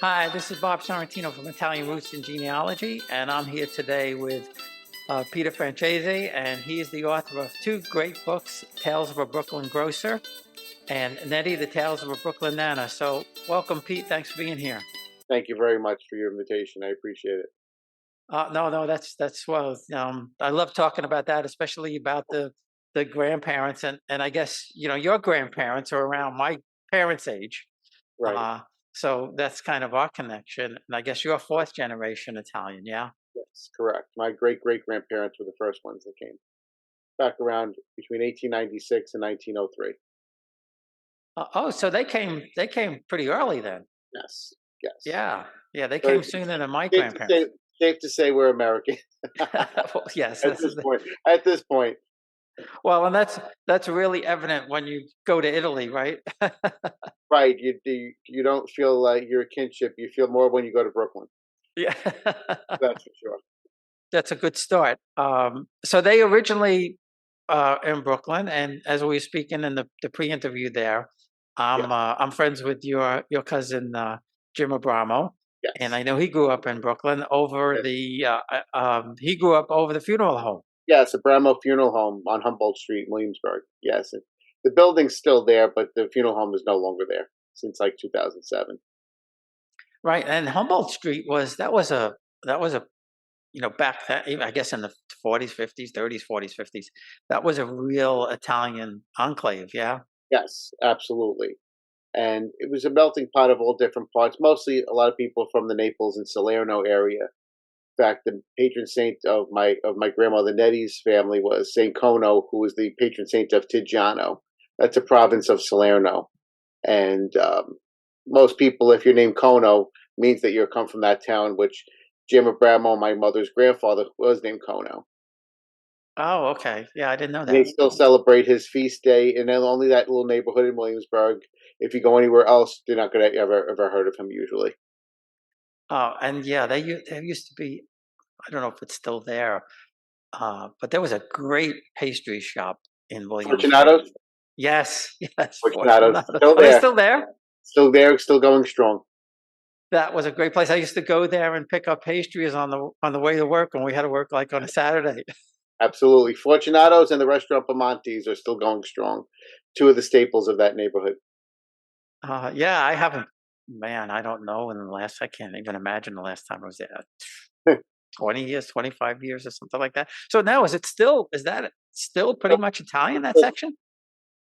Hi, this is Bob Sorrentino from Italian Roots and Genealogy, and I'm here today with Peter Franzese, and he is the author of two great books, Tales of a Brooklyn Grocer and Nettie, the Tales of a Brooklyn Nana. So welcome, Pete. Thanks for being here. Thank you very much for your invitation. I appreciate it. No, that's well. I love talking about that, especially about the grandparents, and I guess your grandparents are around my parents' age. Right. Uh, so that's kind of our connection. And I guess you're fourth generation Italian, yeah? Yes, correct. My great-great-grandparents were the first ones that came back around between 1896 and 1903. Oh, so they came pretty early then. Yes, yes. Yeah, yeah, they But came sooner than my safe to say, grandparents. safe to say we're American Well, yes, at this point. At this point, well, and that's really evident when you go to Italy, right? right? You don't feel like you're a kinship. You feel more when you go to Brooklyn. Yeah. That's for sure. That's a good start. So they originally in Brooklyn, and as we were speaking in the pre-interview there, Yes, I'm friends with your cousin Jim Abramo, and yes, I know he grew up in Brooklyn over yes. he grew up over the funeral home. Yes, a Bramo Funeral Home on Humboldt Street in Williamsburg. Yes, the building's still there, but the funeral home is no longer there since like 2007. Right, and Humboldt Street was a back then, even I guess in the 40s, 50s, 30s, 40s, 50s, that was a real Italian enclave. Yeah. Yes, absolutely. And it was a melting pot of all different parts, mostly a lot of people from the Naples and Salerno area. In fact, the patron saint of my grandmother Nettie's family was Saint Cono, who was the patron saint of Tigiano. That's a province of Salerno. And most people, if you're named Cono, means that you're come from that town, which Jim Abramo, my mother's grandfather, was named Cono. Oh, okay. Yeah, I didn't know And they that. still celebrate his feast day in only that little neighborhood in Williamsburg. If you go anywhere else, you're not going to ever heard of him usually. Oh, and yeah, there used to be, I don't know if it's still there, but there was a great pastry shop in Williamsburg. Fortunato's, Yes, yes, Fortunato's, Fortunato. still Are they there, still there? still there, still going strong. That was a great place. I used to go there and pick up pastries on the way to work, and we had to work like on a Saturday. Absolutely, Fortunato's and the restaurant Pamonti's are still going strong. Two of the staples of that neighborhood. Yeah, I haven't. Man, I don't know. In the last, I can't even imagine the last time I was there. 20 years, 25 years, or something like that. So now, is that still pretty much Italian, that section?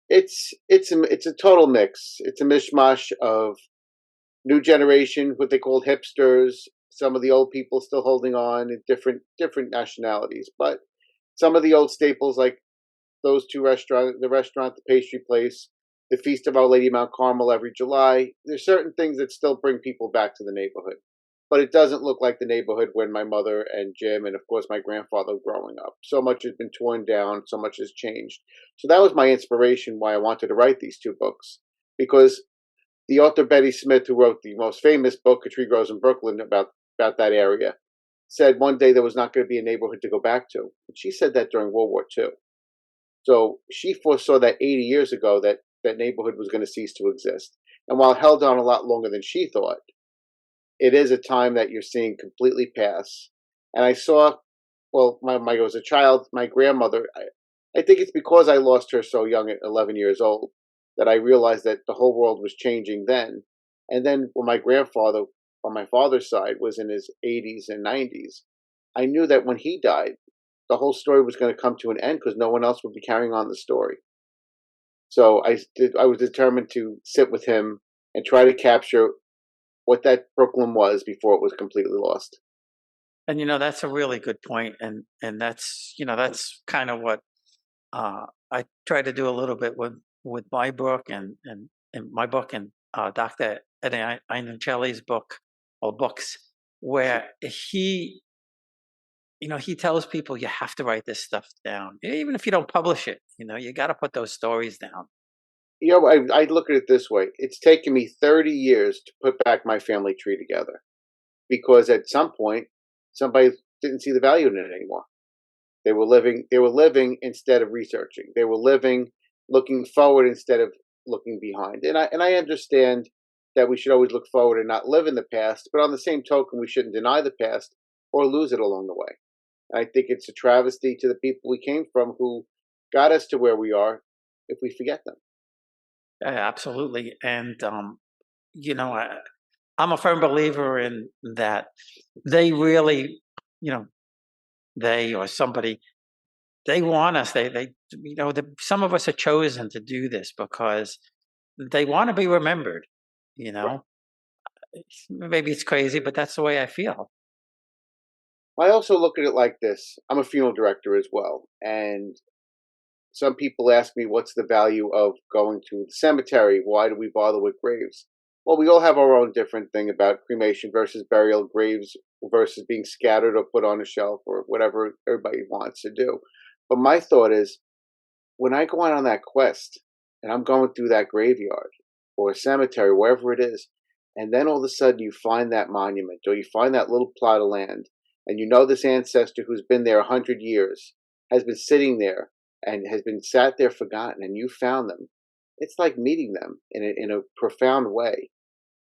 It's a total mix. It's a mishmash of new generation, what they call hipsters. Some of the old people still holding on, and different nationalities, but some of the old staples like those two restaurant, the pastry place, the Feast of Our Lady of Mount Carmel every July. There's certain things that still bring people back to the neighborhood, but it doesn't look like the neighborhood when my mother and Jim and of course my grandfather were growing up. So much has been torn down, so much has changed. So that was my inspiration why I wanted to write these two books, because the author Betty Smith, who wrote the most famous book, A Tree Grows in Brooklyn, about that area, said one day there was not going to be a neighborhood to go back to. And she said that during World War II. So she foresaw that 80 years ago that that neighborhood was going to cease to exist. And while it held on a lot longer than she thought, it is a time that you're seeing completely pass. And I saw, well, I was a child, my grandmother, I think it's because I lost her so young at 11 years old that I realized that the whole world was changing then. And then when my grandfather, on my father's side, was in his 80s and 90s, I knew that when he died, the whole story was going to come to an end because no one else would be carrying on the story. So I was determined to sit with him and try to capture what that Brooklyn was before it was completely lost. And that's a really good point, and that's kind of what I try to do a little bit with my book and my book and Dr. Eddie Iannuccelli's book or books, where he tells people you have to write this stuff down, even if you don't publish it. You got to put those stories down. I look at it this way. It's taken me 30 years to put back my family tree together because at some point, somebody didn't see the value in it anymore. They were living instead of researching. They were living looking forward instead of looking behind. And I understand that we should always look forward and not live in the past. But on the same token, we shouldn't deny the past or lose it along the way. And I think it's a travesty to the people we came from who got us to where we are if we forget them. Yeah, absolutely. And, I'm a firm believer in that they really, you know, they or somebody, they want us. Some of us are chosen to do this because they want to be remembered. You Right. know, Maybe it's crazy, but that's the way I feel. I also look at it like this. I'm a funeral director as well. And some people ask me, what's the value of going to the cemetery? Why do we bother with graves? Well, we all have our own different thing about cremation versus burial, graves versus being scattered or put on a shelf or whatever everybody wants to do. But my thought is, when I go out on that quest and I'm going through that graveyard or a cemetery, wherever it is, and then all of a sudden you find that monument or you find that little plot of land, and you know this ancestor who's been there 100 years has been sitting there and has been sat there forgotten, and you found them. It's like meeting them in a profound way,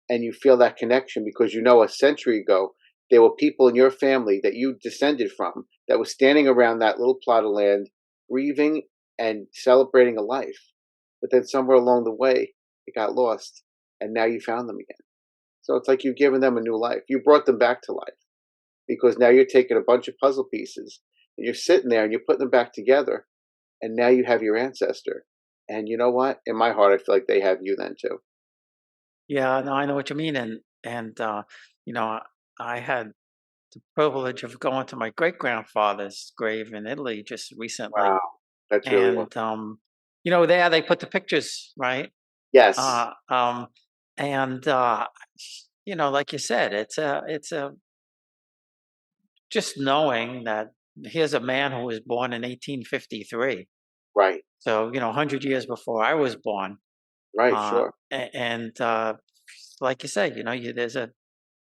and you feel that connection because you know a century ago there were people in your family that you descended from that were standing around that little plot of land, grieving and celebrating a life. But then somewhere along the way, it got lost, and now you found them again. So it's like you've given them a new life. You brought them back to life because now you're taking a bunch of puzzle pieces and you're sitting there and you're putting them back together, and now you have your ancestor. And you know what? In my heart, I feel like they have you then too. Yeah, no, I know what you mean. And you know, I had the privilege of going to my great grandfather's grave in Italy just recently, Wow, that's really well. and there they put the pictures, right? Yes, Uh, um, and like you said, it's a just knowing that here's a man who was born in 1853. right, So 100 years before I was born, right, sure. and like you said,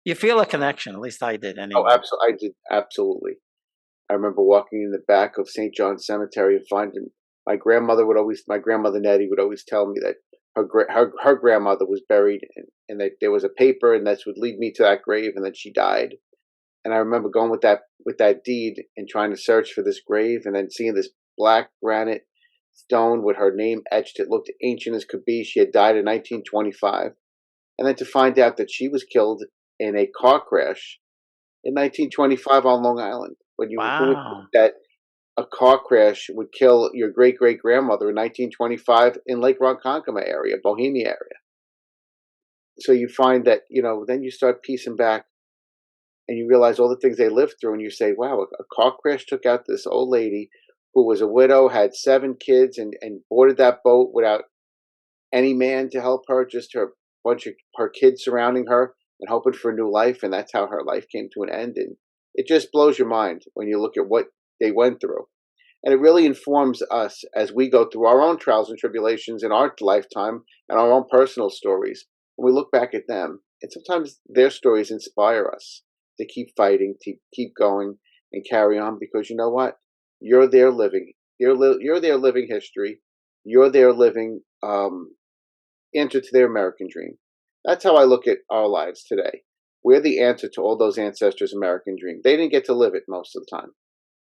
you feel a connection. At least I did, Oh, anyway. absolutely. I did absolutely. I remember walking in the back of St. John's Cemetery and finding my grandmother Nettie would always tell me that her grandmother was buried and that there was a paper and that would lead me to that grave and that she died. And I remember going with that deed and trying to search for this grave and then seeing this black granite stone with her name etched. It looked ancient as could be. She had died in 1925. And then to find out that she was killed in a car crash in 1925 on Long Island. Who would think Wow. that a car crash would kill your great great grandmother in 1925 in Lake Ronkonkoma area, Bohemia area? So you find that then you start piecing back and you realize all the things they lived through, and you say, "Wow, a car crash took out this old lady who was a widow, had 7 kids, and boarded that boat without any man to help her, just her bunch of her kids surrounding her and hoping for a new life, and that's how her life came to an end." And it just blows your mind when you look at what they went through. And it really informs us as we go through our own trials and tribulations in our lifetime and our own personal stories. When we look back at them, and sometimes their stories inspire us to keep fighting, to keep going and carry on because you know what? You're there living. You're there living history. You're there living answer to their American dream. That's how I look at our lives today. We're the answer to all those ancestors' American dream. They didn't get to live it most of the time.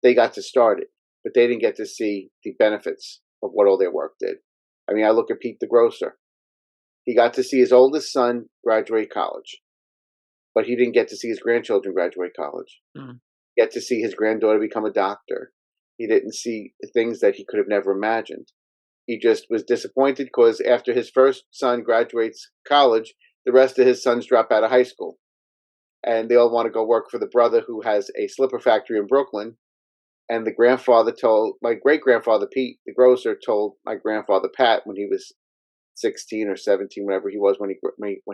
They got to start it, but they didn't get to see the benefits of what all their work did. I mean, I look at Pete the grocer. He got to see his oldest son graduate college, but he didn't get to see his grandchildren graduate college. Mm. Get to see his granddaughter become a doctor. He didn't see things that he could have never imagined. He just was disappointed because after his first son graduates college, the rest of his sons drop out of high school. And they all want to go work for the brother who has a slipper factory in Brooklyn. And the grandfather told my great grandfather Pete, the grocer, told my grandfather Pat when he was 16 or 17, whatever he was when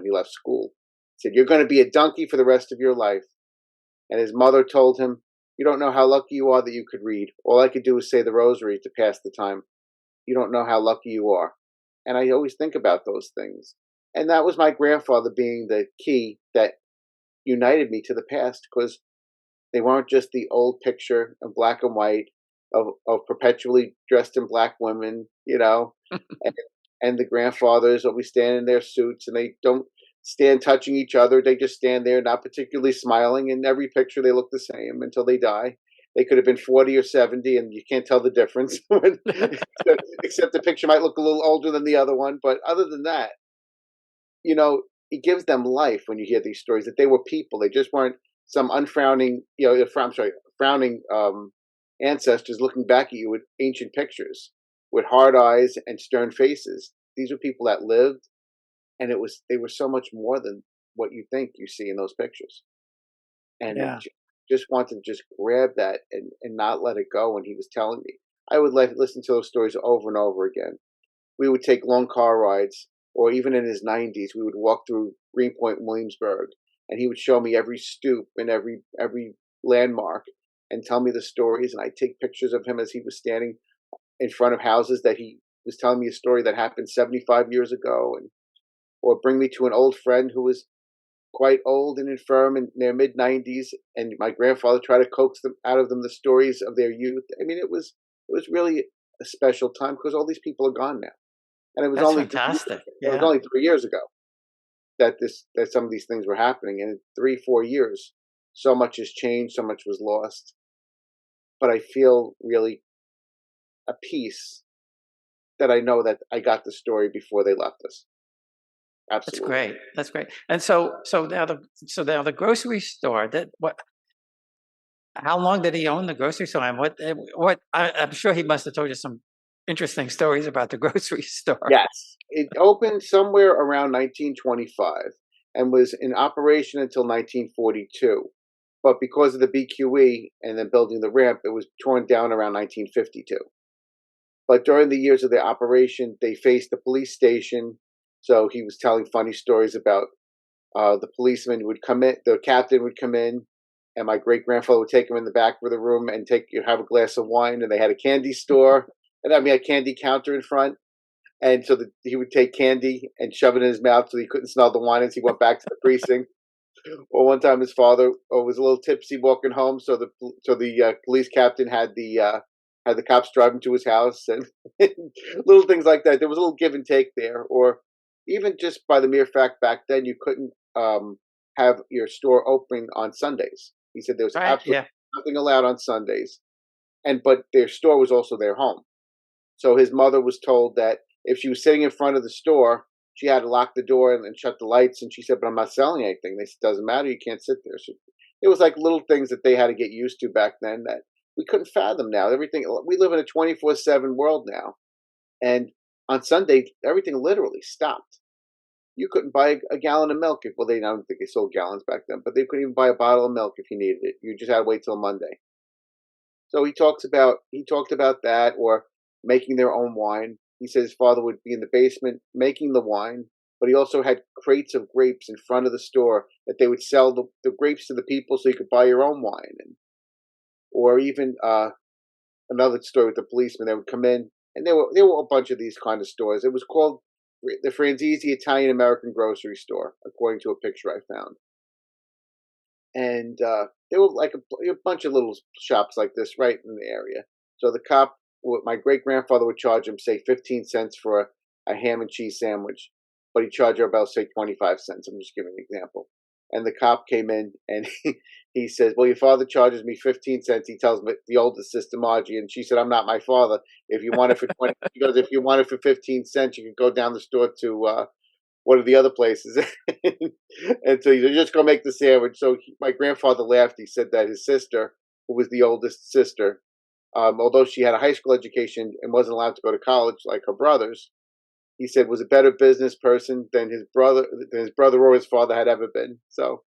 he left school. He said, "You're going to be a donkey for the rest of your life." And his mother told him, "You don't know how lucky you are that you could read. All I could do is say the rosary to pass the time. You don't know how lucky you are." And I always think about those things. And that was my grandfather being the key that united me to the past because they weren't just the old picture of black and white of perpetually dressed in black women, and, and the grandfathers always stand in their suits and they don't stand touching each other. They just stand there, not particularly smiling. In every picture, they look the same until they die. They could have been 40 or 70, and you can't tell the difference. Except the picture might look a little older than the other one. But other than that, it gives them life when you hear these stories that they were people. They just weren't some unfrowning, frowning ancestors looking back at you with ancient pictures with hard eyes and stern faces. These were people that lived, and they were so much more than what you think you see in those pictures. And Yeah. just wanted to just grab that and not let it go when he was telling me. I would listen to those stories over and over again. We would take long car rides, or even in his 90s, we would walk through Greenpoint, Williamsburg, and he would show me every stoop and every landmark and tell me the stories. And I'd take pictures of him as he was standing in front of houses that he was telling me a story that happened 75 years ago, or bring me to an old friend who was quite old and infirm in their mid-90s, and my grandfather tried to coax them out of them the stories of their youth. I mean, it was really a special time because all these people are gone now, and it was That's only fantastic. it was Yeah. only 3 years ago that some of these things were happening, and in 3-4 years, so much has changed, so much was lost. But I feel really a peace that I know that I got the story before they left us. That's Absolutely. great. That's great. And so now the grocery store, how long did he own the grocery store? And I'm sure he must have told you some interesting stories about the grocery store. Yes, it opened somewhere around 1925 and was in operation until 1942. But because of the BQE and then building the ramp, it was torn down around 1952. But during the years of their operation, they faced the police station. So he was telling funny stories about the policeman would come in, the captain would come in, and my great grandfather would take him in the back of the room and have a glass of wine. And they had a candy store, and a candy counter in front. And so he would take candy and shove it in his mouth so he couldn't smell the wine as he went back to the precinct. Or one time his father was a little tipsy walking home, so the police captain had the cops drive him to his house, and little things like that. There was a little give and take there, or even just by the mere fact back then you couldn't have your store open on Sundays. He said there was Right? absolutely Yeah. nothing allowed on Sundays, but their store was also their home. So his mother was told that if she was sitting in front of the store, she had to lock the door and shut the lights. And she said, "But I'm not selling anything." They said, "Doesn't matter. You can't sit there." So it was like little things that they had to get used to back then that we couldn't fathom now. Everything, we live in a 24/7 world now, and on Sunday everything literally stopped. You couldn't buy a gallon of milk I don't think they sold gallons back then, but they couldn't even buy a bottle of milk if you needed it. You just had to wait till Monday. So he talked about that, or making their own wine. He said his father would be in the basement making the wine, but he also had crates of grapes in front of the store that they would sell the grapes to the people so you could buy your own wine. Or even another story with the policeman that would come in, and there were a bunch of these kind of stores. It was called the Franzese Italian American Grocery Store, according to a picture I found. And there were like a bunch of little shops like this right in the area. So my great grandfather would charge him, say, 15 cents for a ham and cheese sandwich, but he'd charge her about, say, 25 cents. I'm just giving an example. And the cop came in and he says, "Well, your father charges me 15 cents. He tells me the oldest sister Margie." And she said, "I'm not my father. If you want it for 20, he goes, if you want it for 15 cents, you can go down the store to one of the other places." And so you're just going to make the sandwich. So my grandfather laughed. He said that his sister, who was the oldest sister, although she had a high school education and wasn't allowed to go to college like her brothers, he said was a better business person than his brother or his father had ever been. So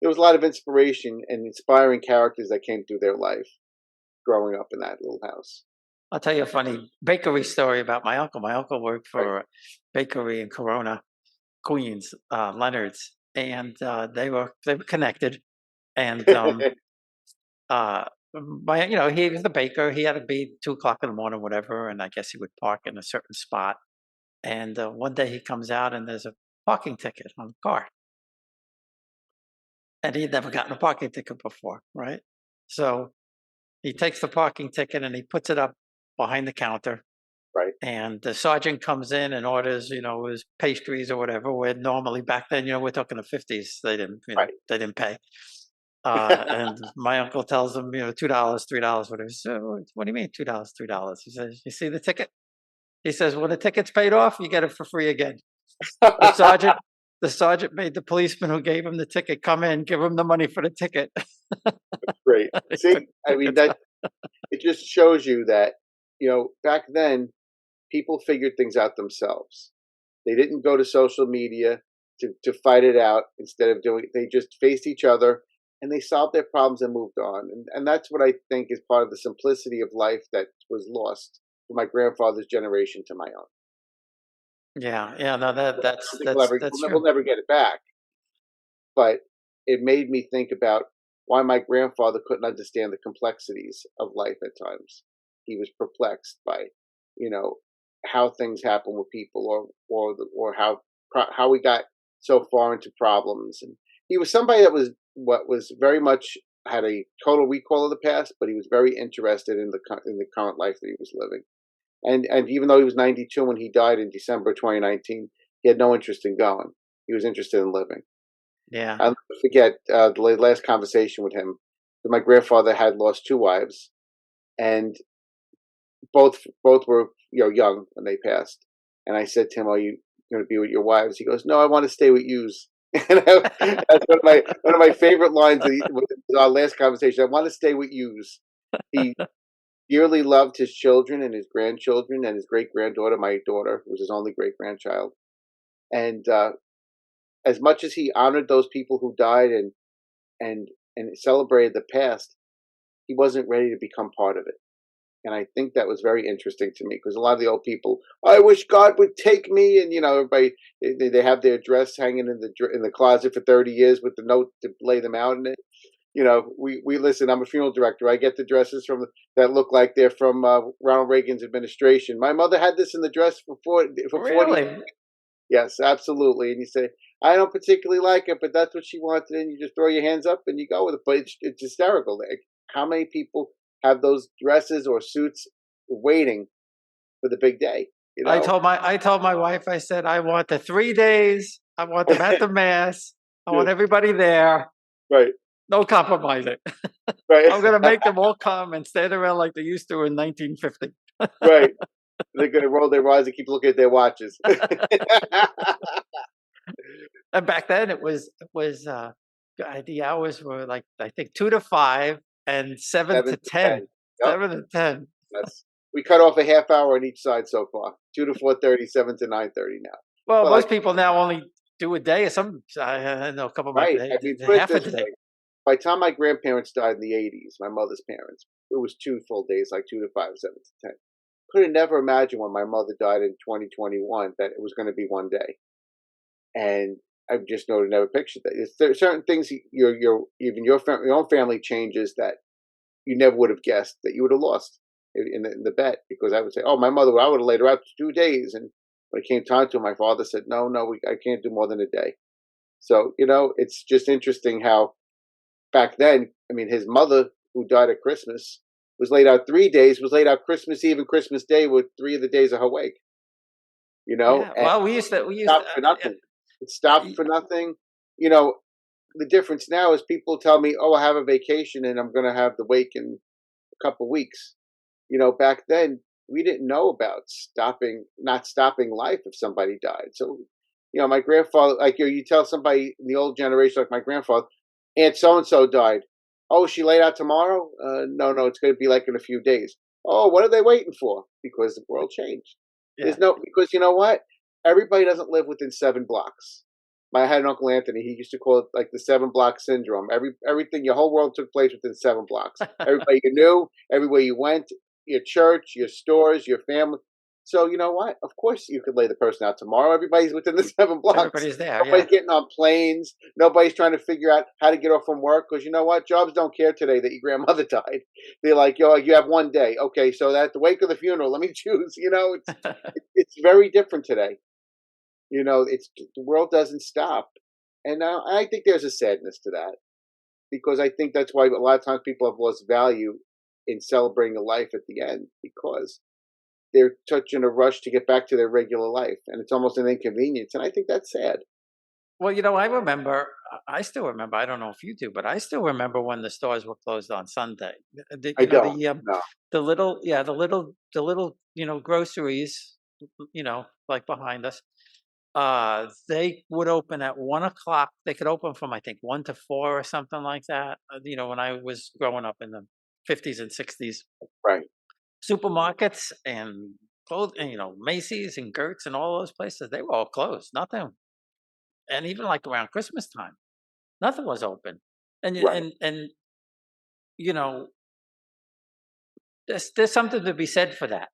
there was a lot of inspiration and inspiring characters that came through their life growing up in that little house. I'll tell you a funny bakery story about my uncle. My uncle worked Right. for a bakery in Corona, Queens, Leonard's, and they were connected. And he was the baker. He had to be 2 o'clock in the morning, whatever. And I guess he would park in a certain spot. And one day he comes out and there's a parking ticket on the car. And he'd never gotten a parking ticket before, right? So he takes the parking ticket and he puts it up behind the counter. Right. And the sergeant comes in and orders, his pastries or whatever. Where normally back then, we're talking the 50s, they didn't, Right. they didn't pay. And my uncle tells him, $2, $3, whatever. So, what do you mean $2, $3? He says, "You see the ticket?" He says, "When the ticket's paid off, you get it for free again." The sergeant, the sergeant made the policeman who gave him the ticket come in, give him the money for the ticket. Great. They See, took I mean, tickets. it just shows you that, back then, people figured things out themselves. They didn't go to social media to fight it out. Instead of doing it, they just faced each other and they solved their problems and moved on. And that's what I think is part of the simplicity of life that was lost from my grandfather's generation to my own. Yeah, no, I that's don't think that's that's we'll true. never get it back. But it made me think about why my grandfather couldn't understand the complexities of life at times. He was perplexed by, you know, how things happen with people, or how we got so far into problems. And he was somebody that was very much had a total recall of the past, but he was very interested in the current life that he was living. And even though he was 92 when he died in December 2019, he had no interest in going. He was interested in living. Yeah. I'll never forget the last conversation with him. My grandfather had lost two wives, and both were young when they passed. And I said to him, "Are you going to be with your wives?" He goes, "No, I want to stay with yous." And that's one of my favorite lines of our last conversation. "I want to stay with yous." He dearly loved his children and his grandchildren and his great granddaughter. My daughter was his only great grandchild, and as much as he honored those people who died and celebrated the past, he wasn't ready to become part of it. And I think that was very interesting to me because a lot of the old people, I wish God would take me, and everybody they have their dress hanging in the closet for 30 years with the note to lay them out in it. We listen. I'm a funeral director. I get the dresses that look like they're from Ronald Reagan's administration. My mother had this in the dress for 40. Really? Yes, absolutely. And you say, I don't particularly like it, but that's what she wanted, and you just throw your hands up and you go with it. But it's hysterical. Like, how many people have those dresses or suits waiting for the big day? I told my wife, I said, I want the 3 days. I want them at the mass. I want Yes, everybody there. right, No compromising. right, I'm gonna make them all come and stand around like they used to in 1950. right. They're going to roll their eyes and keep looking at their watches. And back then the hours were like I think 2 to 5 and seven 7 to to 10. ten. Yep. 7 to 10. That's, we cut off a half hour on each side so far. 2 to 4:30, 7 to 9:30 now. Well, Well, like, most people now only do a day or some. I know a couple of my right. I mean, put it half a this day. way. By the time my grandparents died in the 80s, my mother's parents, it was 2 full days, like 2 to 5, 7 to 10. Could have never imagined when my mother died in 2021 that it was going to be one day. And I just know to never picture that. There's certain things even your own family changes that you never would have guessed that you would have lost in the bet, because I would say, "Oh, my mother, I would have laid her out for 2 days," and when it came time to, my father said, "No, no, I can't do more than a day." So it's just interesting how back then, I mean, his mother, who died at Christmas, was laid out 3 days, was laid out Christmas Eve and Christmas Day with 3 of the days of her wake. Yeah. And Well, we used to. stopped for nothing. It stopped for nothing. You know, the difference now is people tell me, "Oh, I have a vacation and I'm going to have the wake in a couple weeks." Back then we didn't know about not stopping life if somebody died. So, my grandfather, like you tell somebody in the old generation, like my grandfather, Aunt so and so died. Oh, she laid out tomorrow? No, no, it's going to be like in a few days. Oh, what are they waiting for? Because the world changed. Yeah. Because you know what? Everybody doesn't live within 7 blocks. I had an uncle Anthony. He used to call it like the 7 block syndrome. Everything, your whole world took place within 7 blocks. Everybody you knew, everywhere you went, your church, your stores, your family. So you know what? Of course you could lay the person out tomorrow. Everybody's within the 7 blocks. Everybody's there. Nobody's Yeah. getting on planes. Nobody's trying to figure out how to get off from work, because you know what? Jobs don't care today that your grandmother died. They're like, yo, you have one day. Okay, so that's the wake of the funeral. Let me choose. It's very different today. It's the world doesn't stop, and I think there's a sadness to that, because I think that's why a lot of times people have lost value in celebrating a life at the end, because they're such in a rush to get back to their regular life, and it's almost an inconvenience. And I think that's sad. Well, I still remember, I don't know if you do, but I still remember when the stores were closed on Sunday. I don't. No. The little, groceries, like behind us, they would open at 1 o'clock. They could open from, I think, 1 to 4 or something like that. When I was growing up in the 50s and 60s, Right. supermarkets and clothes, and, Macy's and Gertz and all those places, they were all closed. Nothing. And even like around Christmas time, nothing was open. And Right. you know, there's something to be said for that.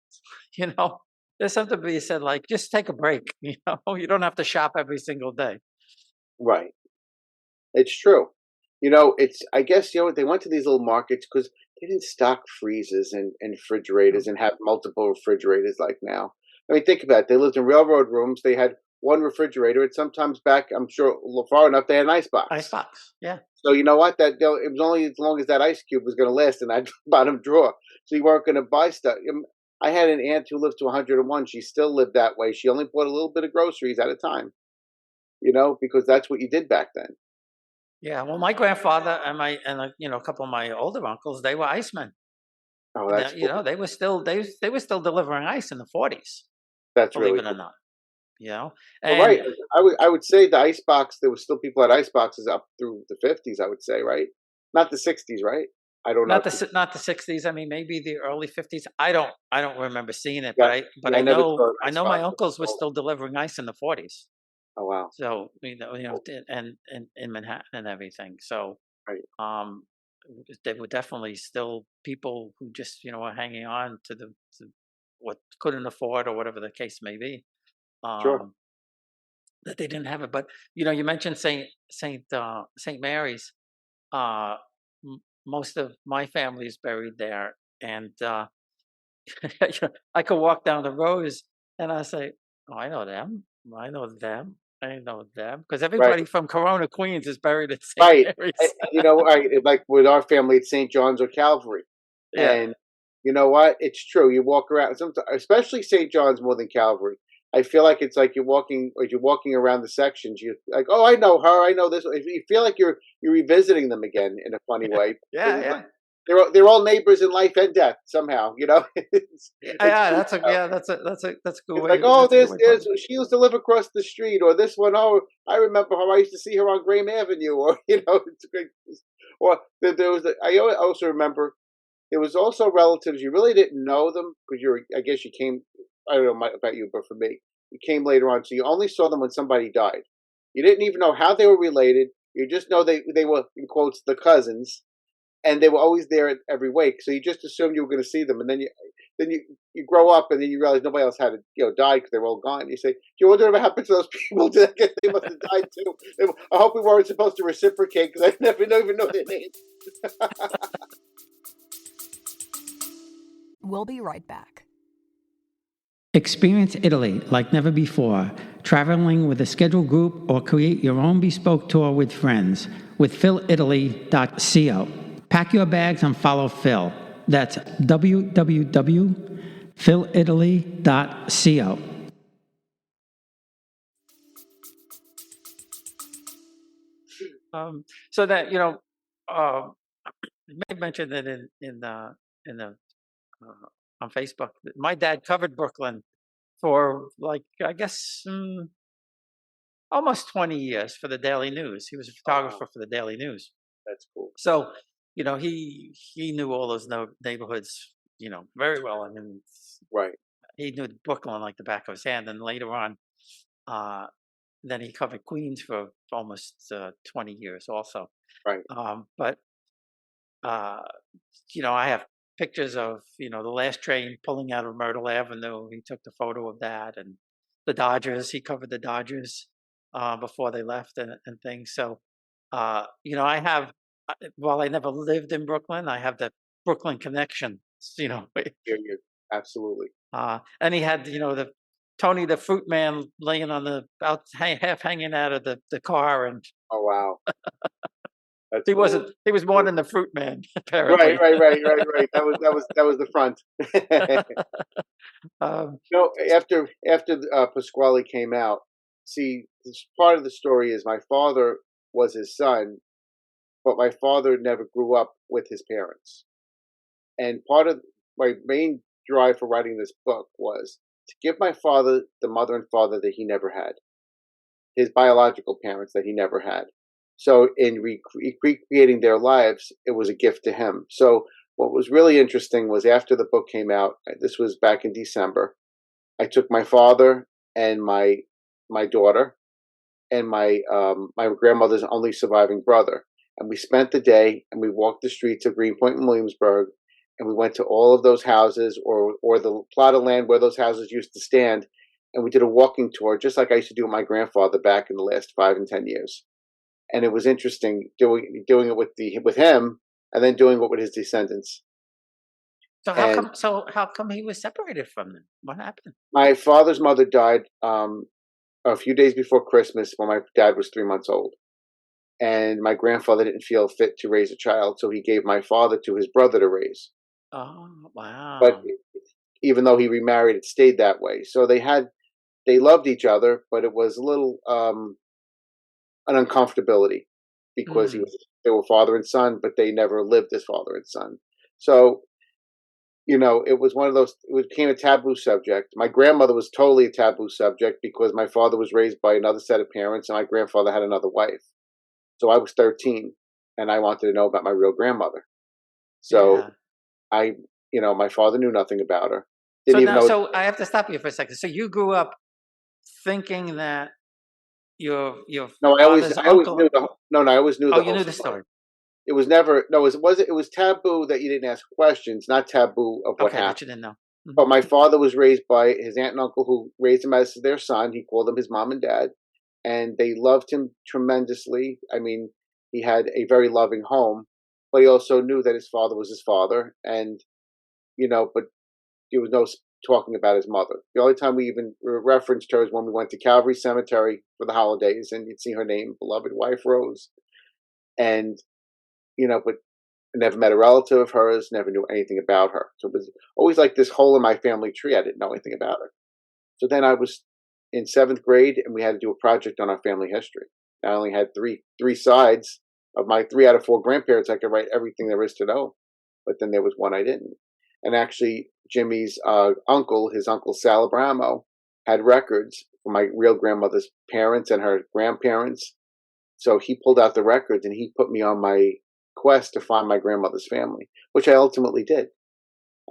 You know, there's something to be said, like, just take a break. You don't have to shop every single day. Right. It's true. It's, I guess, they went to these little markets because they didn't stock freezers and refrigerators and have multiple refrigerators like now. I mean, think about it. They lived in railroad rooms. They had one refrigerator, and sometimes back, I'm sure, far enough, they had an icebox. Icebox, yeah. So you know what? That it was only as long as that ice cube was going to last in that bottom drawer. So you weren't going to buy stuff. I had an aunt who lived to 101. She still lived that way. She only bought a little bit of groceries at a time. Because that's what you did back then. Yeah, well, my grandfather and a couple of my older uncles, they were icemen. Oh, that's cool. They were still delivering ice in the 40s. That's Believe really it or cool. not. Well, And right. I would say the ice box. There was still people had ice boxes up through the 50s. I would say, right? Not the 60s, right? I don't know. not the 60s. I mean, maybe the early 50s. I don't remember seeing it, Yeah, but yeah, I never saw an I ice know my box. uncles were still delivering ice in the 40s. Oh wow. So and in Manhattan and everything. So Right. um, there were definitely still people who just were hanging on to what couldn't afford or whatever the case may be. Sure. That they didn't have it. But you mentioned Saint Mary's. Uh, Most of my family is buried there, and I could walk down the rows and I say, "Oh, I know them. I know them. I know them," because Right. everybody from Corona, Queens, is buried at Saint Right. Mary's. Like with our family, it's St. John's or Calvary, Yeah, and you know what? It's true. You walk around, sometimes, especially St. John's more than Calvary. I feel like it's like you're walking around the sections. You're like, oh, I know her. I know this. You feel like you're revisiting them again in a funny way. yeah, It's like yeah. they're all neighbors in life and death somehow. It's Yeah, true. that's a good It's like, way. oh, That's a good way to put there's it. she used to live across the street, or this one, oh, I remember her. I used to see her on Graham Avenue, or it's great. Or there was. Also remember there was also relatives you really didn't know them because I guess you came. I don't know about you, but for me, you came later on, so you only saw them when somebody died. You didn't even know how they were related. You just know they were in quotes the cousins, and they were always there at every wake. So you just assumed you were going to see them, and then you grow up, and then you realize nobody else had died because they were all gone. You say, "You wonder what happened to those people? They must have died too." I hope we weren't supposed to reciprocate because I never even know their names. We'll be right back. Experience Italy like never before, traveling with a scheduled group or create your own bespoke tour with friends with philitaly.co. Pack your bags and follow Phil. That's www.philitaly.co. So that you may have mentioned that in the on Facebook. My dad covered Brooklyn for, like, I guess, almost 20 years for the Daily News. He was a Oh, wow, photographer for the Daily News. that's cool. So, he knew all those neighborhoods, very well. I mean, Right, he knew Brooklyn like the back of his hand. And later on, uh, then he covered Queens for almost 20 years also. right. But uh, I have pictures of, the last train pulling out of Myrtle Avenue. He took the photo of that, and the Dodgers. He covered the Dodgers before they left and things. So, I have, while I never lived in Brooklyn, I have the Brooklyn connection. You absolutely. And he had, the Tony the Fruit Man laying on half hanging out of the car, and Oh wow. That's He cool. wasn't. He was more than the fruit man, Right, apparently. right. That was the front. um, No, after Pasquale came out, see, part of the story is my father was his son, but my father never grew up with his parents. And part of my main drive for writing this book was to give my father the mother and father that he never had, his biological parents that he never had. So in recreating their lives, it was a gift to him. So what was really interesting was after the book came out, this was back in December, I took my father and my daughter and my grandmother's only surviving brother, and we spent the day and we walked the streets of Greenpoint and Williamsburg, and we went to all of those houses or the plot of land where those houses used to stand, and we did a walking tour just like I used to do with my grandfather back in the last 5 and 10 years. And it was interesting doing it with him and then doing it with his descendants. so how And come? So how come he was separated from them? What happened? my father's mother died a few days before Christmas when my dad was 3 months old. And my grandfather didn't feel fit to raise a child, so he gave my father to his brother to raise. Oh, But wow. even though he remarried, it stayed that way. So they loved each other, but it was a little an uncomfortability because Mm, they were father and son, but they never lived as father and son. So it was one of those. It became a taboo subject. My grandmother was totally a taboo subject because my father was raised by another set of parents, and my grandfather had another wife. So I was 13, and I wanted to know about my real grandmother. So yeah. I, my father knew nothing about her. So Didn't even now, know. so I have to stop you for a second. So you grew up thinking that your No, father's I always knew uncle. the. No, I always knew Oh, the you whole knew the story. story. It was never. No, it was taboo that you didn't ask questions, not taboo of what Okay, that happened. you didn't know. But Mhm. my father was raised by his aunt and uncle who raised him as their son. He called them his mom and dad, and they loved him tremendously. I mean, he had a very loving home, but he also knew that his father was his father, and but there was no talking about his mother. The only time we even referenced her is when we went to Calvary Cemetery for the holidays, and you'd see her name, beloved wife Rose, and but I never met a relative of hers, never knew anything about her. So it was always like this hole in my family tree. I didn't know anything about her. So then I was in seventh grade, and we had to do a project on our family history. I only had three sides of my 3 out of 4 grandparents. I could write everything there is to know, but then there was one I didn't. And actually, Jimmy's uncle, his uncle Sal Abramo, had records for my real grandmother's parents and her grandparents. So he pulled out the records and he put me on my quest to find my grandmother's family, which I ultimately did.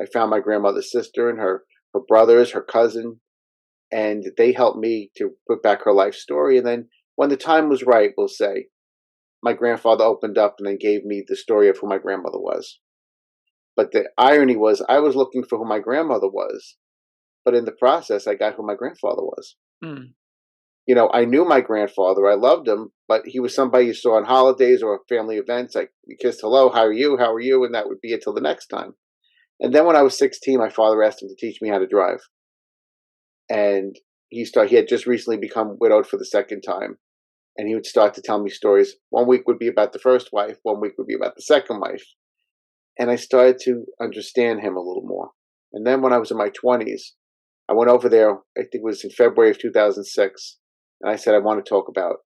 I found my grandmother's sister and her brothers, her cousin, and they helped me to put back her life story. And then when the time was right, we'll say, my grandfather opened up and then gave me the story of who my grandmother was. But the irony was, I was looking for who my grandmother was, but in the process, I got who my grandfather was. Mm. I knew my grandfather. I loved him, but he was somebody you saw on holidays or family events. Like, we kissed hello, how are you? How are you? And that would be until the next time. And then when I was 16, my father asked him to teach me how to drive. And he had just recently become widowed for the second time. And he would start to tell me stories. 1 week would be about the first wife, 1 week would be about the second wife. And I started to understand him a little more. And then when I was in my 20s, I went over there, I think it was in February of 2006, and I said, I want to talk about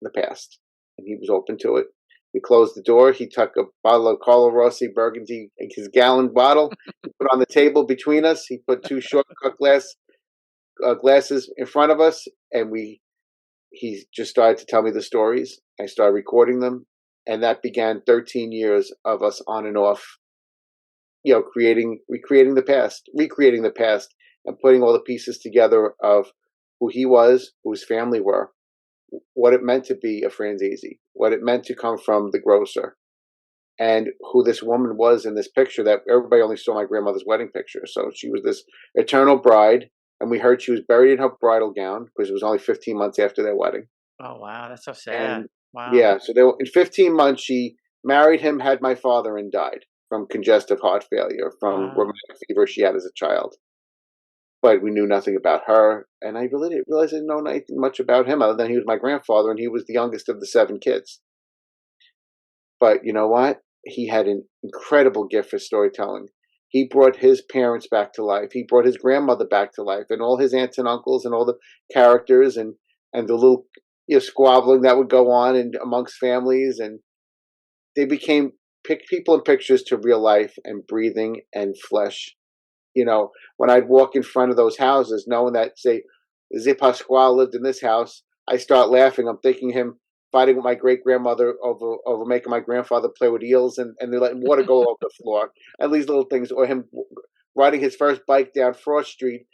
the past. And he was open to it. We closed the door. He took a bottle of Carlo Rossi Burgundy, his gallon bottle, he put on the table between us. He put two short cut glasses in front of us, and he just started to tell me the stories. I started recording them, and that began 13 years of us on and off, recreating the past, and putting all the pieces together of who he was, who his family were, what it meant to be a Franzese, what it meant to come from the Grocer, and who this woman was in this picture that everybody only saw my grandmother's wedding picture. So she was this eternal bride, and we heard she was buried in her bridal gown because it was only 15 months after their wedding. Oh, wow, that's so sad. And Wow. yeah, so in 15 months, she married him, had my father, and died from congestive heart failure, from Wow. rheumatic fever she had as a child. But we knew nothing about her, and I really didn't realize I didn't know anything much about him other than he was my grandfather, and he was the youngest of the 7 kids. But you know what? He had an incredible gift for storytelling. He brought his parents back to life. He brought his grandmother back to life, and all his aunts and uncles, and all the characters, and the little squabbling that would go on and amongst families, and they became people in pictures to real life and breathing and flesh. When I'd walk in front of those houses, knowing that, say, Zip Pasquale lived in this house, I start laughing. I'm thinking him fighting with my great grandmother over making my grandfather play with eels, and they're letting water go off the floor, and these little things, or him riding his first bike down Frost Street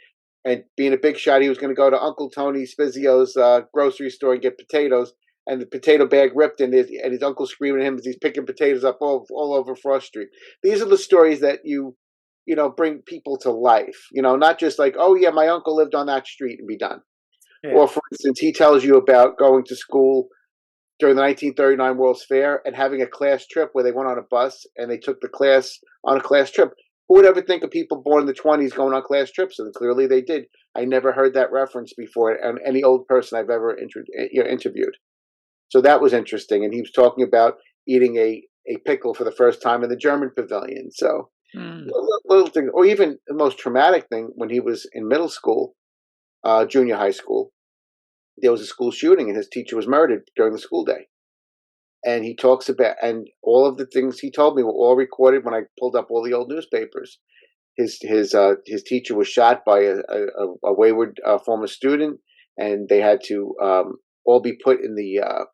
and being a big shot. He was going to go to Uncle Tony Spizio's grocery store and get potatoes, and the potato bag ripped, and his uncle screaming at him as he's picking potatoes up all over Frost Street. These are the stories that bring people to life. Not just like, oh yeah, my uncle lived on that street and be done. Yeah. Or for instance, he tells you about going to school during the 1939 World's Fair and having a class trip where they went on a bus and they took the class on a class trip. Who would ever think of people born in the 1920s going on class trips? And clearly they did. I never heard that reference before on any old person I've ever interviewed. So that was interesting. And he was talking about eating a pickle for the first time in the German pavilion. So little thing, or even the most traumatic thing, when he was in middle school, junior high school, there was a school shooting and his teacher was murdered during the school day. And he talks about, and all of the things he told me were all recorded when I pulled up all the old newspapers. His teacher was shot by a wayward former student, and they had to all be put in the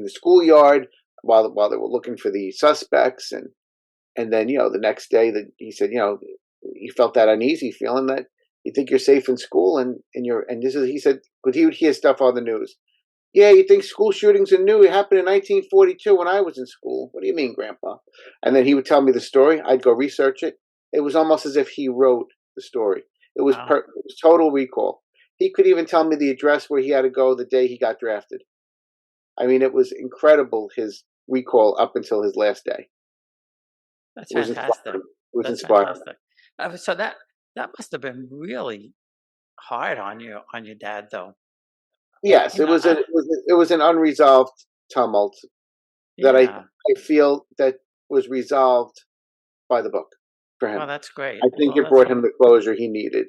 schoolyard while they were looking for the suspects. And then the next day that he said he felt that uneasy feeling that you think you're safe in school and this is, he said, but he would hear stuff on the news. Yeah, you think school shootings are new? It happened in 1942 when I was in school. What do you mean, Grandpa? And then he would tell me the story. I'd go research it. It was almost as if he wrote the story. It was, it was total recall. He could even tell me the address where he had to go the day he got drafted. I mean, it was incredible, his recall up until his last day. That's fantastic. It was inspiring. Fantastic. So that must have been really hard on your dad, though. Yes, it was an unresolved tumult that I feel that was resolved by the book for him. Oh, that's great. I think it brought him the closure he needed.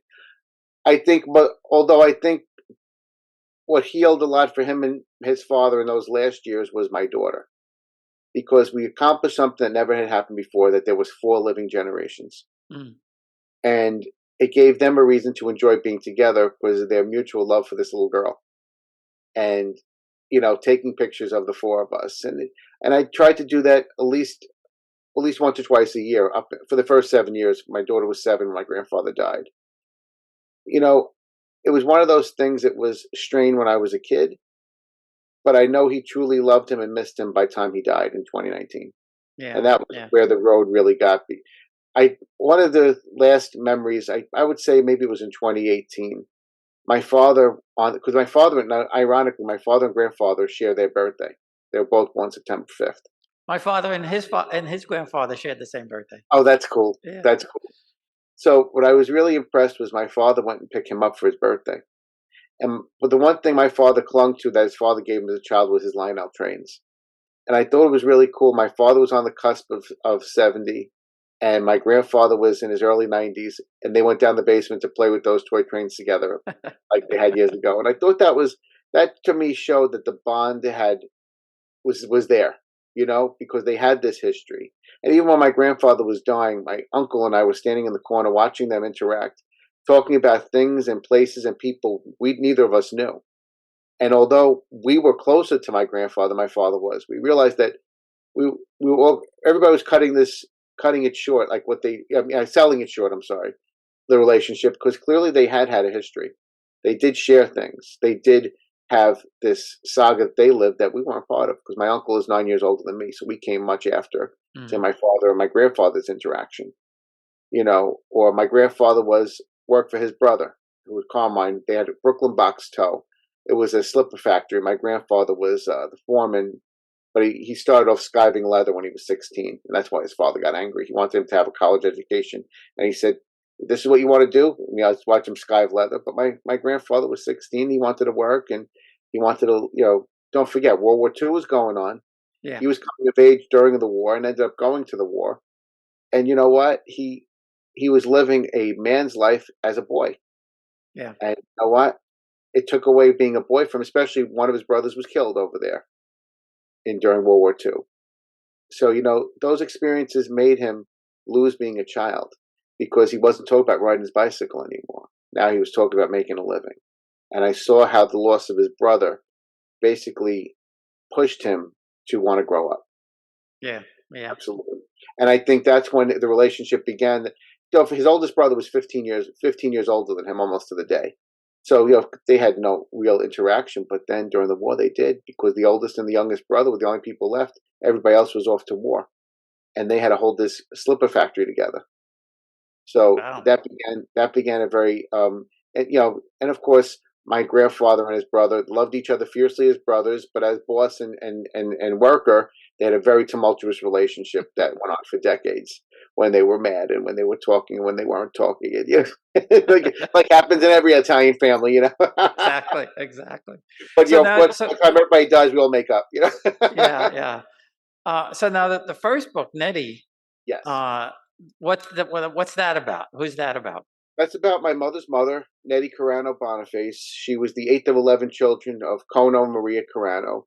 I think, but although I think what healed a lot for him and his father in those last years was my daughter, because we accomplished something that never had happened before, that there was 4 living generations. And it gave them a reason to enjoy being together because of their mutual love for this little girl. And, taking pictures of the 4 of us. And I tried to do that at least once or twice a year up for the first 7 years. My daughter was 7 when my grandfather died. It was one of those things that was strained when I was a kid, but I know he truly loved him and missed him by the time he died in 2019. Yeah. And that was where the road really got me. One of the last memories, I would say maybe it was in 2018. My father, because ironically, my father and grandfather share their birthday. They were both born September 5th. My father and his grandfather shared the same birthday. Oh, that's cool. Yeah. That's cool. So what I was really impressed was my father went and picked him up for his birthday. But the one thing my father clung to that his father gave him as a child was his Lionel trains. And I thought it was really cool. My father was on the cusp of 70. And my grandfather was in his early 90s, and they went down the basement to play with those toy trains together like they had years ago. And I thought that to me showed that the bond they had was there, because they had this history. And even when my grandfather was dying, my uncle and I were standing in the corner watching them interact, talking about things and places and people neither of us knew. And although we were closer to my grandfather than my father was, we realized that everybody was cutting it short, like selling it short, the relationship, because clearly they had a history. They did share things. They did have this saga that they lived that we weren't part of, because my uncle is 9 years older than me, so we came much after to my father and my grandfather's interaction. Or my grandfather worked for his brother, who was Carmine. They had a Brooklyn box tow. It was a slipper factory. My grandfather was the foreman. But he started off skiving leather when he was 16, and that's why his father got angry. He wanted him to have a college education, and he said, "This is what you want to do?" I was watching him skive leather. But my grandfather was 16. He wanted to work, and he wanted to, don't forget, World War II was going on. Yeah. He was coming of age during the war and ended up going to the war. And you know what? He was living a man's life as a boy. Yeah. And you know what? It took away being a boy from, especially one of his brothers was killed over there during World War II. So, those experiences made him lose being a child because he wasn't talking about riding his bicycle anymore. Now he was talking about making a living. And I saw how the loss of his brother basically pushed him to want to grow up. Yeah. Yeah. Absolutely. And I think that's when the relationship began. His oldest brother was 15 years older than him almost to the day. So, they had no real interaction, but then during the war they did, because the oldest and the youngest brother were the only people left. Everybody else was off to war. And they had to hold this slipper factory together. So Wow. that began a very and of course my grandfather and his brother loved each other fiercely as brothers, but as boss and worker, they had a very tumultuous relationship that went on for decades. When they were mad and when they were talking and when they weren't talking, like happens in every Italian family. Exactly. Exactly. But So of now, course, so by the time everybody dies, we all make up. yeah, yeah. So now the first book, Nettie, Yes. uh, what's that about? Who's that about? That's about my mother's mother, Nettie Carano Boniface. She was the eighth of 11 children of Cono and Maria Carano.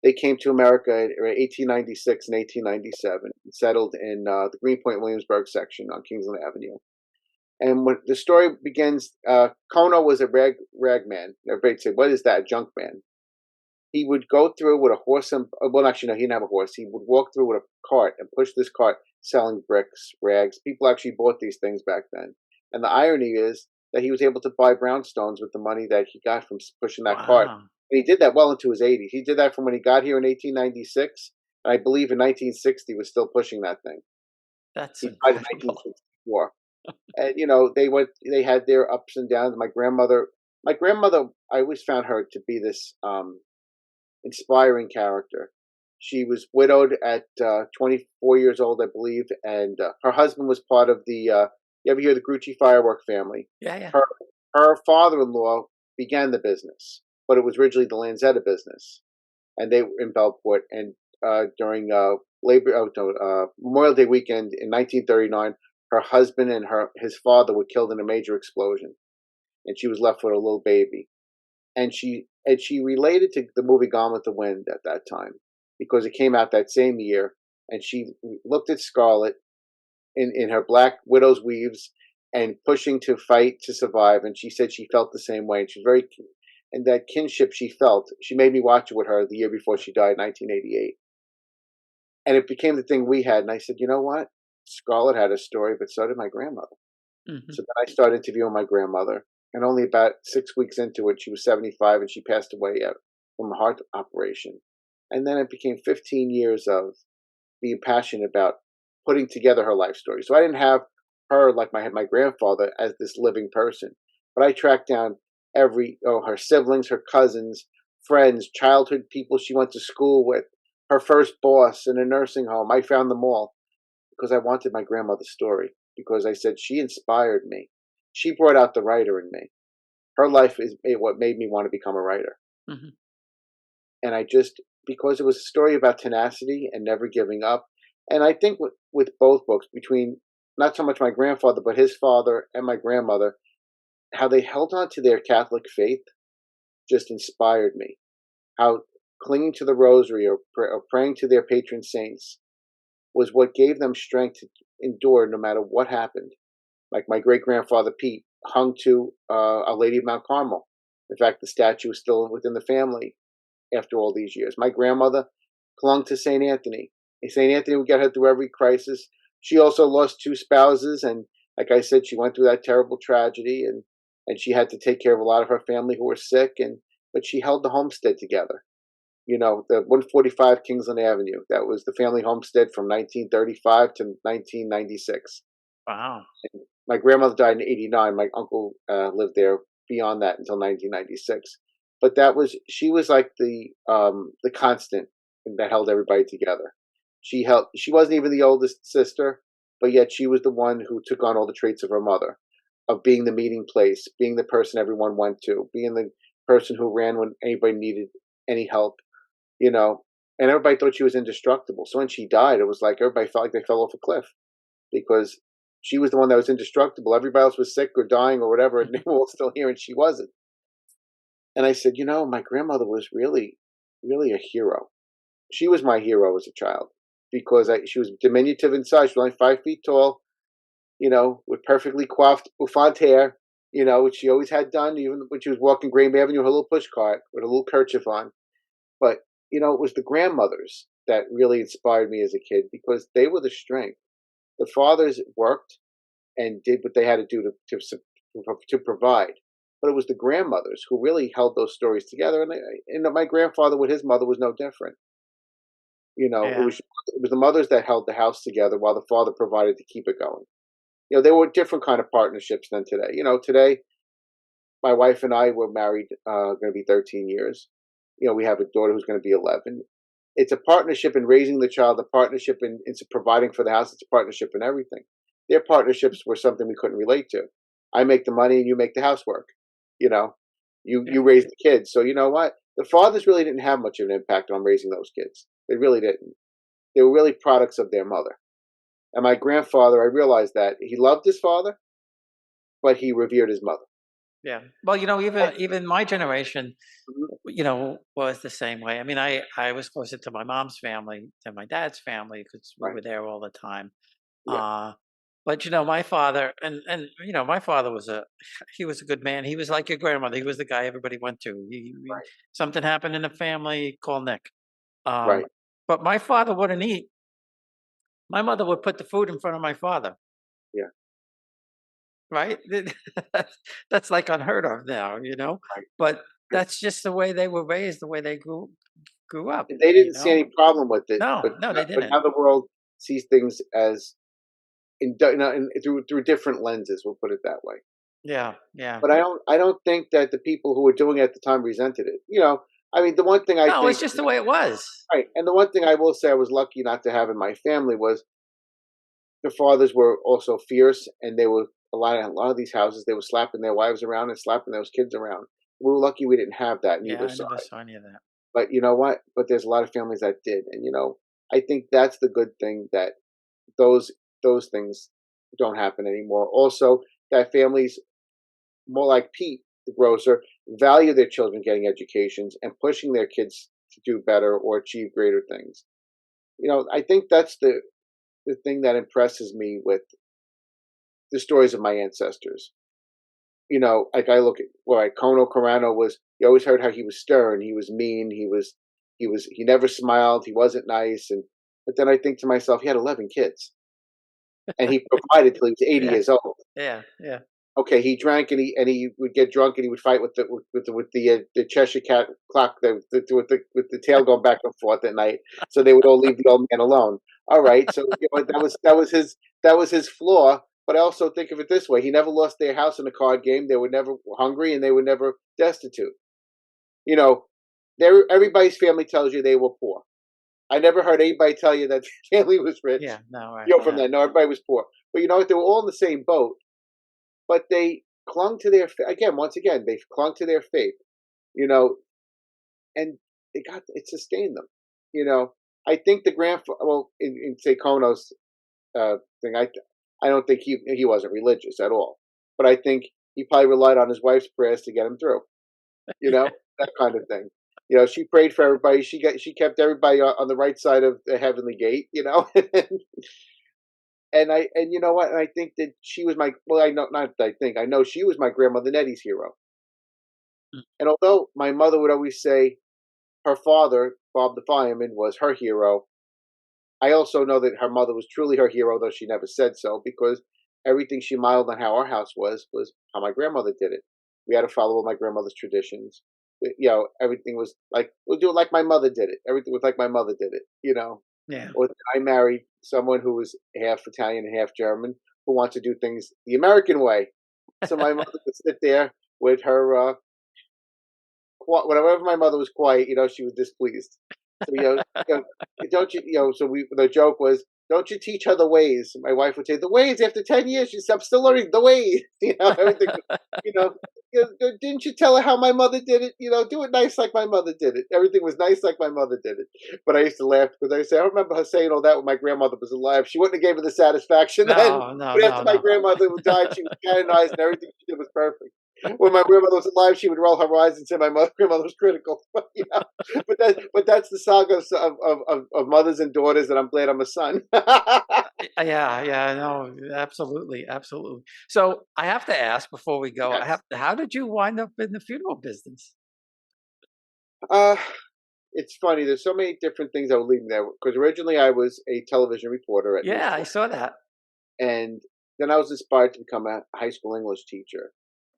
They came to America in 1896 and 1897 and settled in the Greenpoint Williamsburg section on Kingsland Avenue. And when the story begins, Cono was a rag man. Everybody'd say, "What is that? A junk man?" He would go through with a horse and well, actually, no, he didn't have a horse. He would walk through with a cart and push this cart, selling bricks, rags. People actually bought these things back then. And the irony is that he was able to buy brownstones with the money that he got from pushing that cart. Wow, And he did that well into his 80s. He did that from when he got here in 1896. And I believe in 1960 was still pushing that thing. that's He died in incredible. 1964. And they had their ups and downs. My grandmother, I always found her to be this inspiring character. She was widowed at 24 years old, I believe, and her husband was part of the. You ever hear the Grucci firework family? Yeah, yeah. Her father-in-law began the business, but it was originally the Lanzetta business, and they were in Belport. And during Memorial Day weekend in 1939, her husband and his father were killed in a major explosion, and she was left with a little baby. And she related to the movie Gone with the Wind at that time because it came out that same year, and she looked at Scarlett in her black widow's weaves and pushing to fight to survive, and she said she felt the same way, and she was very and that kinship she felt. She made me watch it with her the year before she died, 1988, and it became the thing we had. And I said, you know what? Scarlett had a story, but so did my grandmother. Hmm. So then I started interviewing my grandmother, and only about 6 weeks into it, she was 75 and she passed away from a heart operation. And then it became 15 years of being passionate about putting together her life story. So I didn't have her like I had my grandfather as this living person, but I tracked down her siblings, her cousins, friends, childhood people she went to school with, her first boss in a nursing home. I found them all because I wanted my grandmother's story, because I said she inspired me. She brought out the writer in me. Her life is what made me want to become a writer. Hmm. And because it was a story about tenacity and never giving up. And I think with both books, between not so much my grandfather, but his father and my grandmother, how they held on to their Catholic faith just inspired me. How clinging to the rosary or praying to their patron saints was what gave them strength to endure no matter what happened. Like my great grandfather Pete hung to Our Lady of Mount Carmel. In fact, the statue is still within the family after all these years. My grandmother clung to St. Anthony. And St. Anthony would get her through every crisis. She also lost two spouses, and like I said, she went through that terrible tragedy, and she had to take care of a lot of her family who were sick, but she held the homestead together. The 145 Kingsland Avenue. That was the family homestead from 1935 to 1996. Wow. My grandmother died in '89. My uncle lived there beyond that until 1996. But she was like the constant that held everybody together. She wasn't even the oldest sister, but yet she was the one who took on all the traits of her mother, of being the meeting place, being the person everyone went to, being the person who ran when anybody needed any help. You know, and everybody thought she was indestructible. So when she died, it was like everybody felt like they fell off a cliff because she was the one that was indestructible. Everybody else was sick or dying or whatever, and they were all still here, and she wasn't. And I said, my grandmother was really, really a hero. She was my hero as a child because she was diminutive in size. She was only 5 feet tall, with perfectly coiffed bouffant hair, which she always had done, even when she was walking Graham Avenue, her little push cart with a little kerchief on. But, it was the grandmothers that really inspired me as a kid because they were the strength. The fathers worked and did what they had to do to provide. But it was the grandmothers who really held those stories together. And my grandfather with his mother was no different. It Yeah. was the mothers that held the house together while the father provided to keep it going. There were different kind of partnerships than today. Today, my wife and I were married, going to be 13 years. We have a daughter who's going to be 11. It's a partnership in raising the child, a partnership in providing for the house. It's a partnership in everything. Their partnerships were something we couldn't relate to. I make the money and you make the housework. You raise the kids. So you know what? The fathers really didn't have much of an impact on raising those kids. They really didn't. They were really products of their mother. And my grandfather, I realized that he loved his father, but he revered his mother. Yeah. Well, even my generation, was the same way. I mean, I was closer to my mom's family than my dad's family because we were there all the time. Yeah. But my father and my father he was a good man. He was like your grandmother. He was the guy everybody went to. Right. Something happened in the family, call Nick. Right. But my father wouldn't eat. My mother would put the food in front of my father. Yeah. Right? That's like unheard of now, Right. but that's just the way they were raised, the way they grew up, They didn't see any problem with it, No, but no, they but didn't. now the world sees things as through different lenses. We'll put it that way. Yeah, yeah. But I don't think that the people who were doing it at the time resented it. I mean, the one thing I No, it's think, just the way it was. right, and the one thing I will say I was lucky not to have in my family was the fathers were also fierce, and they were a lot of these houses they were slapping their wives around and slapping those kids around. We were lucky we didn't have that in Yeah, either I never side. saw any of that. But you know what? But there's a lot of families that did, and I think that's the good thing that those those things don't happen anymore. Also, that families more like Pete, the grocer, value their children getting educations and pushing their kids to do better or achieve greater things. I think that's the thing that impresses me with the stories of my ancestors. Like I look at Kono Carano was. You always heard how he was stern, he was mean, he never smiled, he wasn't nice, but then I think to myself, he had 11 kids, and he provided till he was 80 Yeah, years old. yeah, yeah. Okay, he drank and he would get drunk and he would fight with the Cheshire cat clock with the tail going back and forth at night. So they would all leave the old man alone. All right, so that was his flaw. But I also think of it this way: he never lost their house in a card game. They were never hungry and they were never destitute. You know, everybody's family tells you they were poor. I never heard anybody tell you that their family was rich. Yeah, no, right, From yeah. that, no, everybody was poor. But you know what? They were all in the same boat. But they clung to their once again, they clung to their faith. You know, and it sustained them. I think the grandfather, well, in say Kono's thing, I don't think he wasn't religious at all, but I think he probably relied on his wife's prayers to get him through. That kind of thing. She prayed for everybody. She kept everybody on the right side of the heavenly gate. And you know what? And I think that she was I know not. I think I know she was my grandmother Nettie's hero. Mm. And although my mother would always say her father, Bob the fireman, was her hero, I also know that her mother was truly her hero, though she never said so, because everything she modeled on how our house was how my grandmother did it. We had to follow my grandmother's traditions. Everything was like, we'll do it like my mother did it. Everything was like my mother did it. Yeah. Or I married someone who was half Italian and half German who wants to do things the American way. So my mother would sit there with her, whenever my mother was quiet, she was displeased. So, don't you, so the joke was, don't you teach her the ways? My wife would say, the ways, after 10 years, she said, I'm still learning the ways. Everything, you know, didn't you tell her how my mother did it? Do it nice like my mother did it. Everything was nice like my mother did it. But I used to laugh because I say, I remember her saying all that when my grandmother was alive. She wouldn't have gave her the satisfaction then. No, no, But after no, my no. grandmother died, she was canonized and everything she did was perfect. When my grandmother was alive, she would roll her eyes and say my grandmother was critical. But that's the saga of mothers and daughters, and I'm glad I'm a son. Yeah, yeah, no, absolutely, absolutely. So I have to ask before we go, Yes. how did you wind up in the funeral business? Uh, it's funny. There's so many different things that would lead me there. Because originally I was a television reporter at Yeah, News I 4, saw that. and then I was inspired to become a high school English teacher.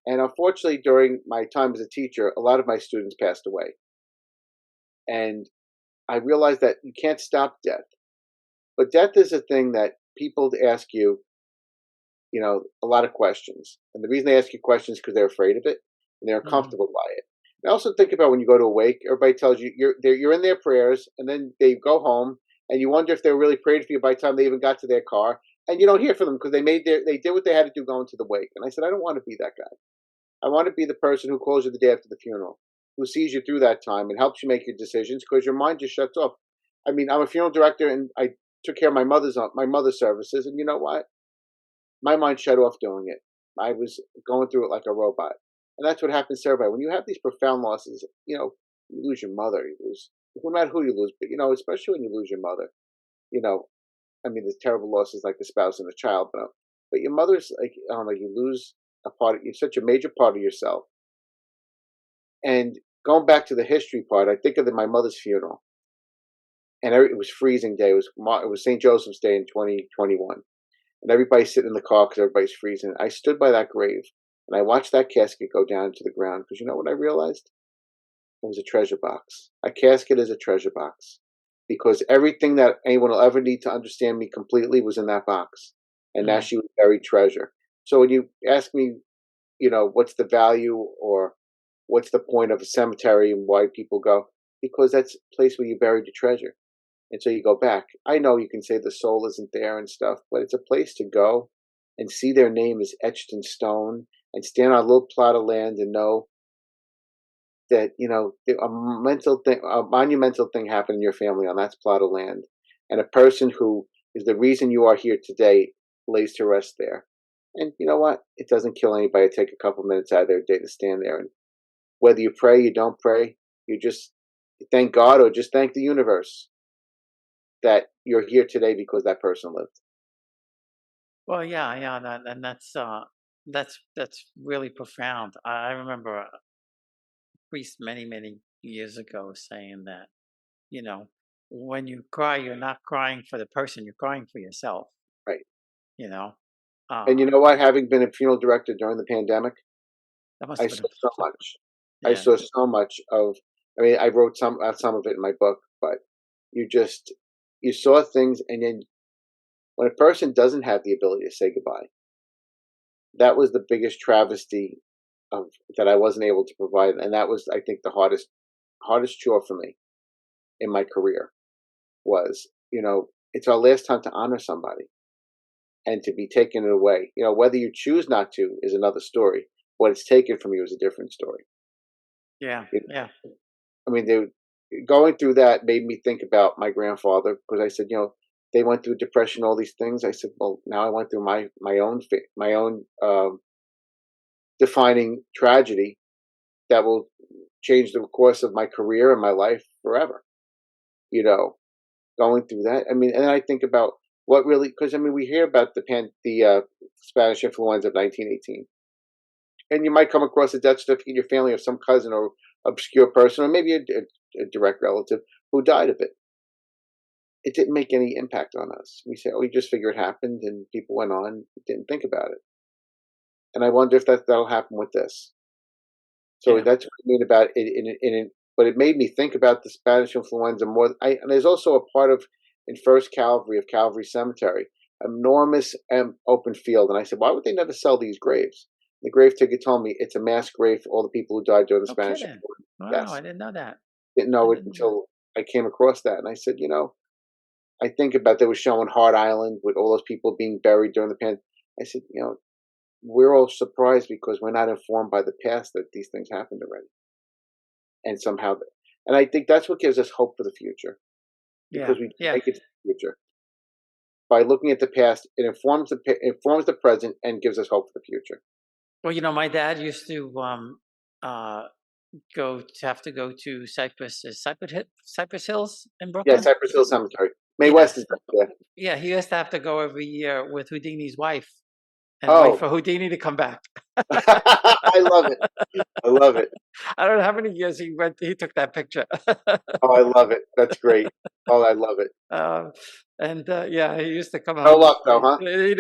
And unfortunately, during my time as a teacher, a lot of my students passed away, and I realized that you can't stop death. But death is a thing that people ask you, a lot of questions. And the reason they ask you questions is because they're afraid of it and they're Mhm. uncomfortable by it. And also think about when you go to a wake, everybody tells you you're in their prayers, and then they go home, and you wonder if they really prayed for you by the time they even got to their car, and you don't hear from them because they did what they had to do going to the wake. And I said, I don't want to be that guy. I want to be the person who calls you the day after the funeral, who sees you through that time and helps you make your decisions because your mind just shuts off. I mean, I'm a funeral director, and I took care of my mother's services, and you know what? My mind shut off doing it. I was going through it like a robot. And that's what happens to everybody. When you have these profound losses, you lose your mother, you lose, no matter who you lose, but, especially when you lose your mother, you know, I mean, there's terrible losses like the spouse and the child, but your mother's like, I don't know, you lose a part of, you're such a major part of yourself. And going back to the history part, I think of my mother's funeral, and it was freezing day. It was St. Joseph's Day in 2021, and everybody's sitting in the car because everybody's freezing. I stood by that grave and I watched that casket go down to the ground because you know what I realized? It was a treasure box. A casket is a treasure box because everything that anyone will ever need to understand me completely was in that box. And now Mhm. she was buried treasure. So when you ask me, what's the value or what's the point of a cemetery and why people go? Because that's a place where you buried the treasure. And so you go back. I know you can say the soul isn't there and stuff, but it's a place to go and see their name is etched in stone and stand on a little plot of land and know that, a monumental thing happened in your family on that plot of land. And a person who is the reason you are here today lays to rest there. And you know what? It doesn't kill anybody to take a couple minutes out of their day to stand there. And whether you pray, you don't pray, you just thank God or just thank the universe that you're here today because that person lived. Well, yeah, yeah, and that's really profound. I remember a priest many, many years ago saying that, you know, when you cry, you're not crying for the person, you're crying for yourself, Right. you know. And you Uh, know what? Having been a funeral director during the pandemic, that must I have saw been, so much. I yeah, saw so much of. I mean, I wrote some of it in my book, but you saw things, and then when a person doesn't have the ability to say goodbye, that was the biggest travesty of that I wasn't able to provide, and that was, I think, the hardest chore for me in my career was, it's our last time to honor somebody and to be taken it away. Whether you choose not to is another story. What it's taken from you is a different story. yeah, yeah. I mean, going through that made me think about my grandfather because I said, they went through depression, all these things. I said, well, now I went through my own defining tragedy that will change the course of my career and my life forever. You know, going through that. I mean, and I think about what really because I mean, we hear about the Spanish influenza of 1918, and you might come across a death certificate in your family of some cousin or obscure person, or maybe a direct relative who died of it. It didn't make any impact on us. We say, "Oh, we just figure it happened," and people went on, didn't think about it. And I wonder if that'll happen with this. So Yeah. that's what I mean about it. But it made me think about the Spanish influenza more. And there's also a part of in First Calvary of Calvary Cemetery, enormous open field. And I said, why would they never sell these graves? The grave ticket told me it's a mass grave for all the people who died during the No Spanish kidding. influenza. Wow, I Yes, didn't know that. didn't I know it didn't know that. until I came across that, and I said, I think about, they were showing Hart Island with all those people being buried during the pandemic. I said, we're all surprised because we're not informed by the past that these things happened already. And somehow, and I think that's what gives us hope for the future, because we make it to the future. By looking at the past, it informs the present and gives us hope for the future. Well, my dad used to have to go to Cypress Hills in Brooklyn. Yeah, Cypress Hill Cemetery. Mae West is there. Yeah, he used to have to go every year with Houdini's wife and wait for Houdini to come back. I love it. I love it. I don't know how many years he took that picture. Oh, I love it. That's great. Oh, I love it. He used to come No home. luck though, huh? He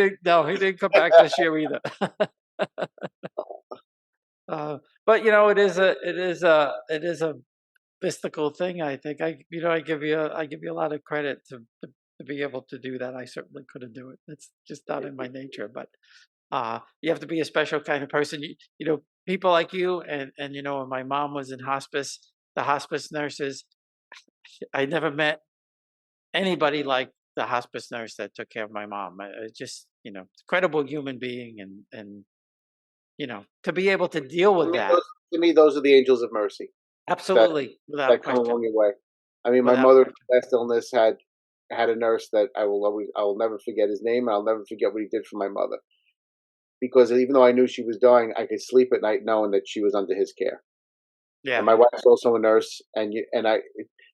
didn't come back this year either. But it is a mystical thing. I think I give you a lot of credit to be able to do that. I certainly couldn't do it. It's just not in my nature. But you have to be a special kind of person. People like you and when my mom was in hospice, the hospice nurses, I never met anybody like the hospice nurse that took care of my mom. Just incredible human being, and to be able to deal with that. To me, those are the angels of mercy. Absolutely, without question. That come along your way. I mean, my mother's last illness had a nurse that I will never forget his name, and I'll never forget what he did for my mother. Because even though I knew she was dying, I could sleep at night knowing that she was under his care. Yeah. And my wife's also a nurse, and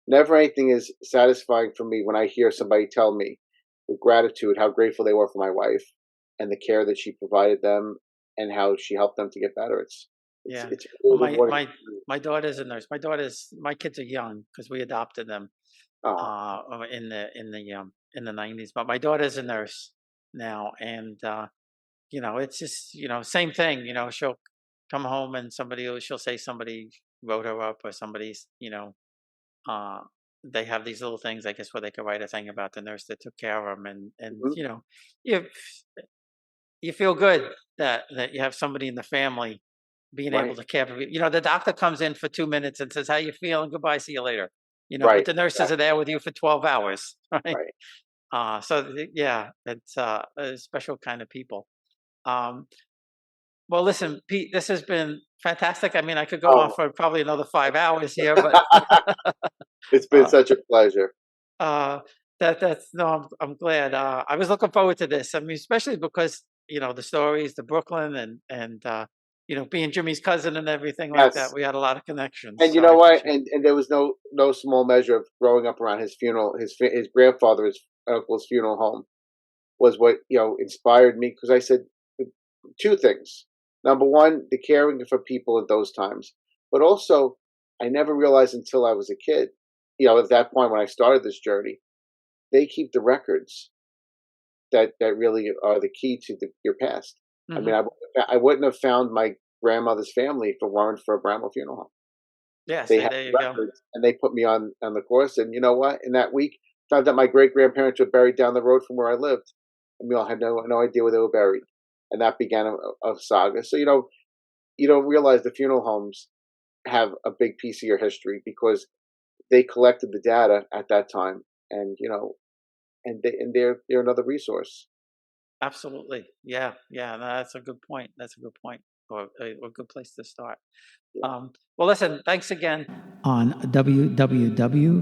never anything is satisfying for me when I hear somebody tell me with gratitude how grateful they were for my wife and the care that she provided them and how she helped them to get better. It's my daughter's a nurse. My kids are young because we adopted them in the 90s. But my daughter's a nurse now, and it's just same thing. She'll come home and she'll say somebody wrote her up, or somebody's they have these little things, I guess, where they can write a thing about the nurse that took care of them, and you feel good that you have somebody in the family being able to care for you. The doctor comes in for 2 minutes and says, "How you feeling? Goodbye, see you later." But the nurses are there with you for 12 hours, right? It's a special kind of people. Well, listen, Pete, this has been fantastic. I mean, I could go on for probably another 5 hours here, but it's been such a pleasure. I'm glad. I was looking forward to this. I mean, especially because the stories, the Brooklyn, and being Jimmy's cousin and everything like that. We had a lot of connections. And you know what? And there was no small measure of growing up around his funeral. His grandfather's uncle's funeral home was what inspired me, because I said two things. Number one, the caring for people at those times, but also I never realized until I was a kid, at that point when I started this journey, they keep the records that really are the key to your past. Mm-hmm. I mean, I wouldn't have found my grandmother's family if it weren't for a Bramwell Funeral Home. Yes, they had records, and they put me on the course. And you know what? In that week, found out my great grandparents were buried down the road from where I lived, and we all had no idea where they were buried. And that began a saga. So you don't realize the funeral homes have a big piece of your history, because they collected the data at that time, and they're another resource. Absolutely, yeah. No, that's a good point. Or a good place to start. Yeah. Well, listen, thanks again. On www.